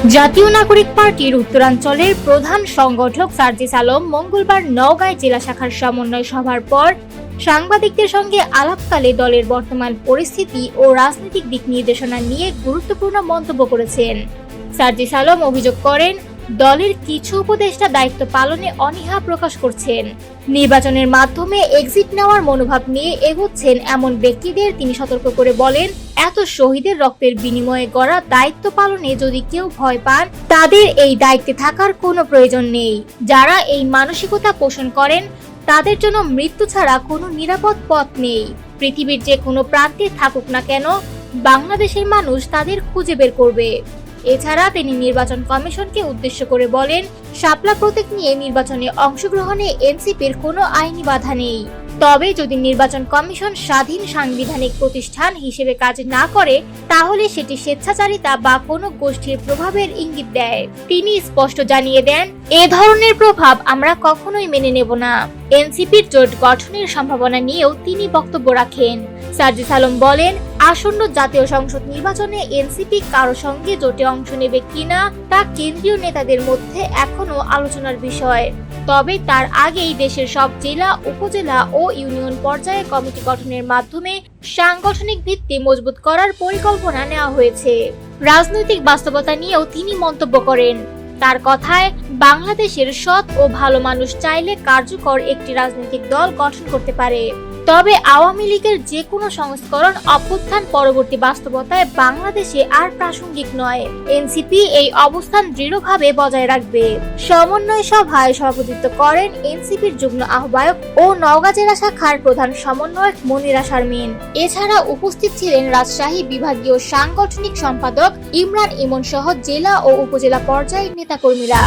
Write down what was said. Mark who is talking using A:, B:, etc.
A: জাতীয় নাগরিক পার্টির উত্তরাঞ্চলের প্রধান সংগঠক সার্জিস আলম মঙ্গলবার নওগাঁয় জেলা শাখার সমন্বয় সভার পর সাংবাদিকদের সঙ্গে আলাপকালে দলের বর্তমান পরিস্থিতি ও রাজনৈতিক দিক নির্দেশনা নিয়ে গুরুত্বপূর্ণ মন্তব্য করেছেন। সার্জিস আলম অভিযোগ করেন, দলের কিছু উপদেষ্টা দায়িত্ব পালনে অনীহা প্রকাশ করছেন। নির্বাচনের মাধ্যমে এক্সিট নেওয়ার মনোভাব নিয়ে এগোচ্ছেন এমন ব্যক্তিদের তিনি সতর্ক করে বলেন, এত শহীদের রক্তের বিনিময়ে গড়া দায়িত্ব পালনে যদি কেউ ভয় পান, তাদের এই দায়িত্বে থাকার কোনো প্রয়োজন নেই। যারা এই মানসিকতা পোষণ করেন, তাদের জন্য মৃত্যু ছাড়া কোনো নিরাপদ পথ নেই। পৃথিবীর যে কোনো প্রান্তে থাকুক না কেন, বাংলাদেশের মানুষ তাদের খুঁজে বের করবে। এছাড়া তিনি নির্বাচন কমিশনকে উদ্দেশ্য করে বলেন, শাপলা প্রতীক নিয়ে নির্বাচনে অংশগ্রহণে এনসিপির কোনো আইনি বাধা নেই। তবে যদি নির্বাচন কমিশন স্বাধীন সাংবিধানিক প্রতিষ্ঠান হিসেবে কাজ না করে, তাহলে সেটি স্বেচ্ছাচারিতা বা কোনো গোষ্ঠীর প্রভাবের ইঙ্গিত দেয়। তিনি স্পষ্ট জানিয়ে দেন, এ ধরনের প্রভাব আমরা কখনোই মেনে নেব না। এনসিপির জোট গঠনের সম্ভাবনা নিয়েও তিনি বক্তব্য রাখেন। সার্জিস আলম বলেন, আসন্ন জাতীয় সংসদ নির্বাচনে এনসিপি কারো সঙ্গে জোটে অংশ নেবে কিনা তা কেন্দ্রীয় নেতাদের মধ্যে এখনো আলোচনার বিষয়। তবে তার আগেই দেশের সব জেলা, উপজেলা ও ইউনিয়ন পর্যায়ে কমিটি গঠনের মাধ্যমে সাংগঠনিক ভিত্তি মজবুত করার পরিকল্পনা নেওয়া হয়েছে। রাজনৈতিক বাস্তবতা নিয়েও তিনি মন্তব্য করেন। তার কথায়, বাংলাদেশের সৎ ও ভালো মানুষ চাইলে কার্যকর একটি রাজনৈতিক দল গঠন করতে পারে। তবে আওয়ামী লীগের যে কোনো সংস্করণ অভ্যুত্থান পরবর্তী বাস্তবতায় বাংলাদেশে আর প্রাসঙ্গিক নয়। এনসিপি এই অবস্থান দৃঢ়ভাবে বজায় রাখবে। সমন্বয় সভায় সভাপতিত্ব করেন এনসিপির যুগ্ম আহ্বায়ক ও নওগাঁ জেলা শাখার প্রধান সমন্বয়ক মনিরা শারমিন। এছাড়া উপস্থিত ছিলেন রাজশাহী বিভাগীয় সাংগঠনিক সম্পাদক ইমরান ইমন সহ জেলা ও উপজেলা পর্যায়ের নেতাকর্মীরা।